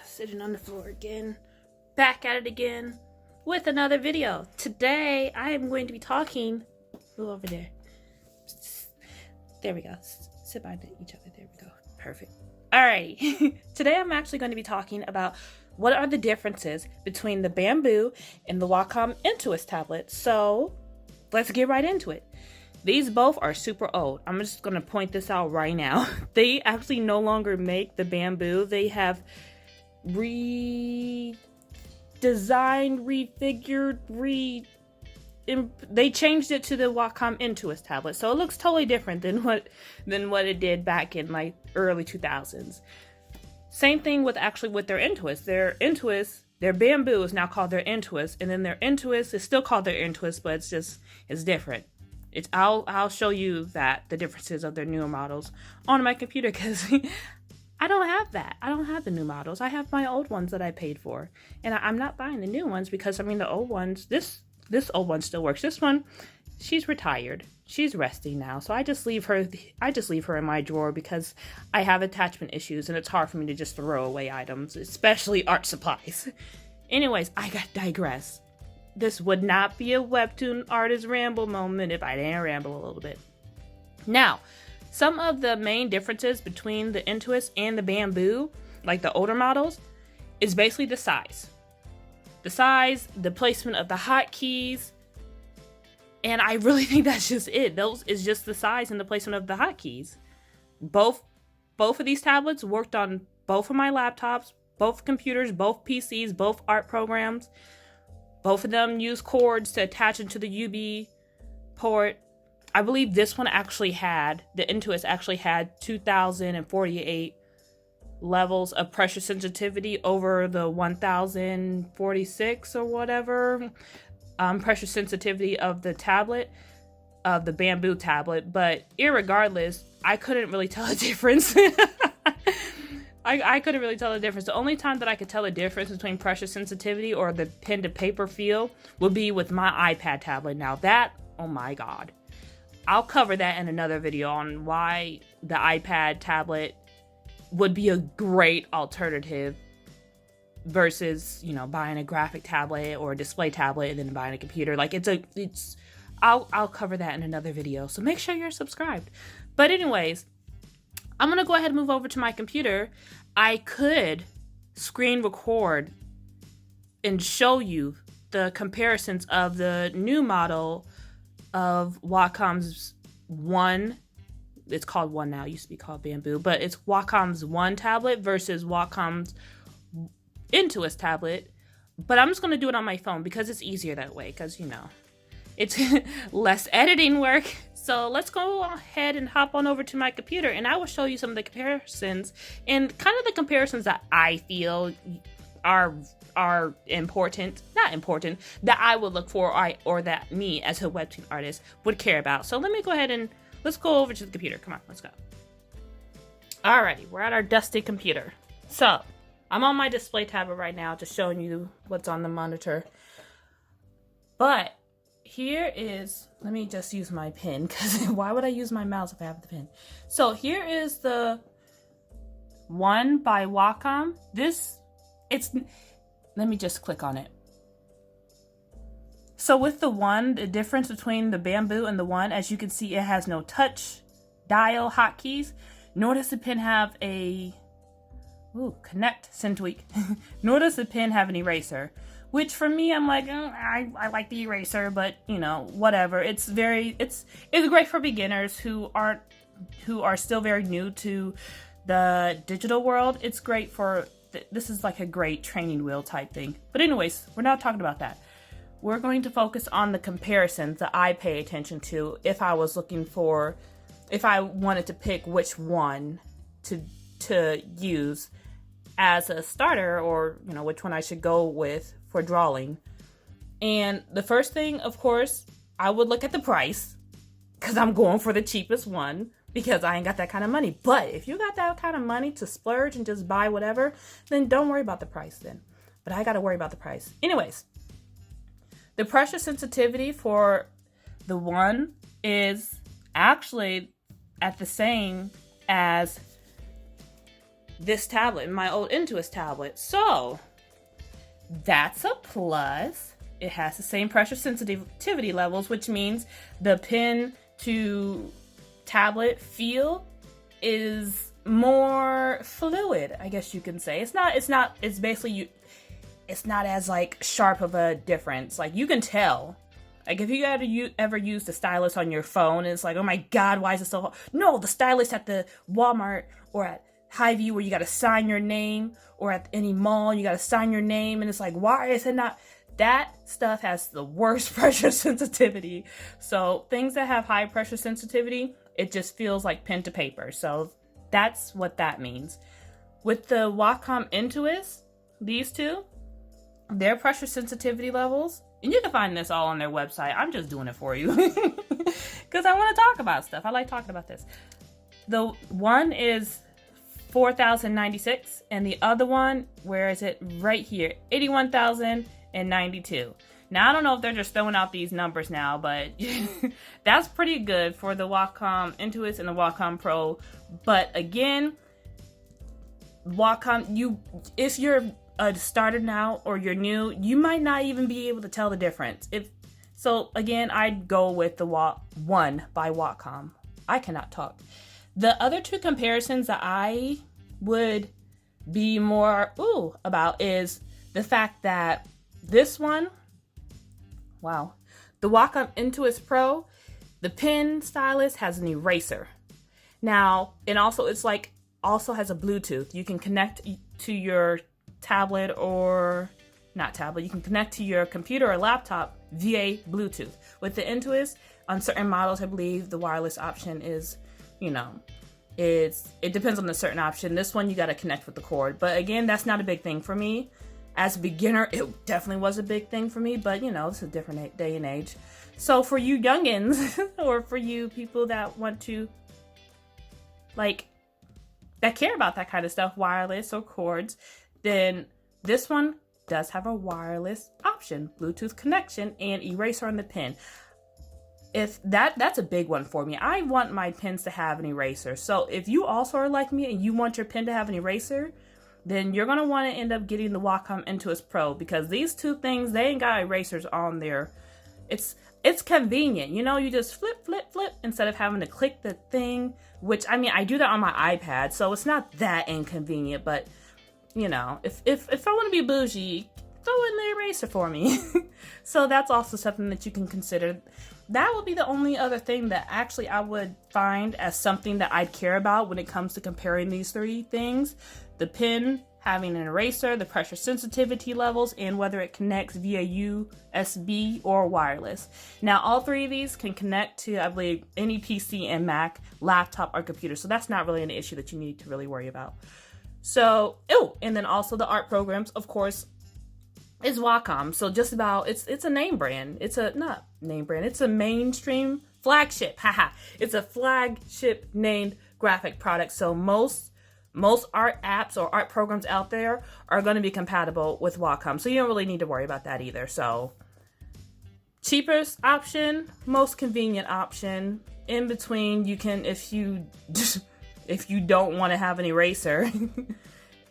Sitting on the floor again, back at it again with another video. Today I am going to be talking over there. There we go. Sit by each other. There we go. Perfect. Alrighty. Today I'm actually going to be talking about what are the differences between the Bamboo and the Wacom Intuos tablet. So let's get right into it. These both are super old. I'm just going to point this out right now. They actually no longer make the Bamboo. They have redesigned, refigured, they changed it to the Wacom Intuos tablet, so it looks totally different than what it did back in like early 2000s. Same thing with their Intuos. Their Bamboo is now called their Intuos, and then their Intuos is still called their Intuos, but it's different. I'll show you the differences of their newer models on my computer, because I don't have that. I don't have the new models. I have my old ones that I paid for. And I'm not buying the new ones because, I mean, the old ones, this old one still works. This one, she's retired. She's resting now. So I just leave her in my drawer because I have attachment issues and it's hard for me to just throw away items, especially art supplies. Anyways, I digress. This would not be a Webtoon artist ramble moment if I didn't ramble a little bit. Now, some of the main differences between the Intuos and the Bamboo, like the older models, is basically the size. The size, the placement of the hotkeys, and I really think that's just it. Those is just the size and the placement of the hotkeys. Both of these tablets worked on both of my laptops, both computers, both PCs, both art programs. Both of them use cords to attach into the USB port. I believe this one the Intuos actually had 2048 levels of pressure sensitivity over the 1046 or whatever pressure sensitivity of the Bamboo tablet. But irregardless, I couldn't really tell a difference. I couldn't really tell the difference. The only time that I could tell the difference between pressure sensitivity or the pen to paper feel would be with my iPad tablet. Now that, oh my God. I'll cover that in another video on why the iPad tablet would be a great alternative versus, buying a graphic tablet or a display tablet and then buying a computer. Like I'll cover that in another video. So make sure you're subscribed. But anyways, I'm going to go ahead and move over to my computer. I could screen record and show you the comparisons of the new model of Wacom's One. It's called One now. It used to be called Bamboo. But it's Wacom's One tablet versus Wacom's Intuos tablet. But I'm just going to do it on my phone because it's easier that way. Because, it's less editing work. So let's go ahead and hop on over to my computer and I will show you some of the comparisons and kind of the comparisons that I feel are important, not important, that I would look for or that me as a Webtoon artist would care about. So let me go ahead and let's go over to the computer. Come on, let's go. Alrighty, we're at our dusty computer. So I'm on my display tablet right now, just showing you what's on the monitor. But here is, let me just use my pen, because why would I use my mouse if I have the pen? So here is the One by Wacom. Let me just click on it. So with the One, the difference between the Bamboo and the One, as you can see, it has no touch dial hotkeys, nor does the pen have nor does the pen have an eraser. Which for me, I'm like, I like the eraser, but whatever. It's great for beginners who are still very new to the digital world. It's great for, this is like a great training wheel type thing. But anyways, we're not talking about that. We're going to focus on the comparisons that I pay attention to if I wanted to pick which one to use as a starter, or which one I should go with for drawing. And the first thing, of course, I would look at the price, because I'm going for the cheapest one, because I ain't got that kind of money. But if you got that kind of money to splurge and just buy whatever, then don't worry about the price then. But I got to worry about the price. Anyways, the pressure sensitivity for The one is actually at the same as this tablet, my old Intuos tablet. So that's a plus. It has the same pressure sensitivity levels, which means the pen to tablet feel is more fluid, I guess you can say. It's not as like sharp of a difference. Like you can tell. Like if you ever use the stylus on your phone, it's like, oh my God, why is it so hard? No, the stylus at the Walmart or at Hy-Vee where you got to sign your name, or at any mall you got to sign your name, and it's like, why is it not? That stuff has the worst pressure sensitivity. So things that have high pressure sensitivity, it just feels like pen to paper. So that's what that means. With the Wacom Intuos, these two, their pressure sensitivity levels, and you can find this all on their website. I'm just doing it for you because I want to talk about stuff. I like talking about this. The one is 4,096, and the other one, where is it? Right here, 81,092. Now I don't know if they're just throwing out these numbers now, but that's pretty good for the Wacom Intuos and the Wacom Pro. But again, Wacom, if you're a starter now or you're new, you might not even be able to tell the difference. So again, I'd go with the one by Wacom. I cannot talk. The other two comparisons that I would be more about is the fact that this one, wow, the Wacom Intuos Pro, the pen stylus has an eraser. Now, and also it's like also has a Bluetooth. You can connect to your tablet or not tablet. You can connect to your computer or laptop via Bluetooth. With the Intuos, on certain models, I believe the wireless option is, it depends on the certain option. This one, you got to connect with the cord. But again, that's not a big thing for me. As a beginner, it definitely was a big thing for me. But, it's a different day and age. So for you youngins, or for you people that want to, that care about that kind of stuff, wireless or cords, then this one does have a wireless option, Bluetooth connection, and eraser on the pen. If that's a big one for me. I want my pens to have an eraser. So if you also are like me and you want your pen to have an eraser, then you're going to want to end up getting the Wacom Intuos Pro, because these two things, they ain't got erasers on there. It's convenient. You just flip instead of having to click the thing, which, I do that on my iPad, so it's not that inconvenient, but if I want to be bougie, throw in the eraser for me. So that's also something that you can consider. That would be the only other thing that actually I would find as something that I'd care about when it comes to comparing these three things. The pen having an eraser, the pressure sensitivity levels, and whether it connects via USB or wireless. Now, all three of these can connect to, I believe, any PC and Mac, laptop, or computer. So that's not really an issue that you need to really worry about. So, and then also the art programs, of course, is Wacom. So just about, it's a name brand. It's a, not name brand, it's a mainstream flagship. It's a flagship named graphic product. So most art apps or art programs out there are going to be compatible with Wacom. So you don't really need to worry about that either. So cheapest option, most convenient option. In between, you can, if you don't want to have an eraser,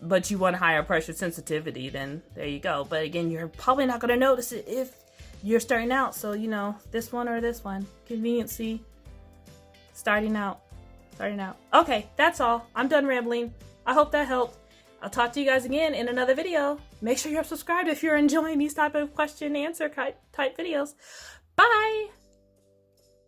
but you want higher pressure sensitivity, then there you go. But again, you're probably not going to notice it if you're starting out. So, this one or this one. Conveniency. Starting out. Okay, that's all. I'm done rambling. I hope that helped. I'll talk to you guys again in another video. Make sure you're subscribed if you're enjoying these type of question and answer type videos. Bye!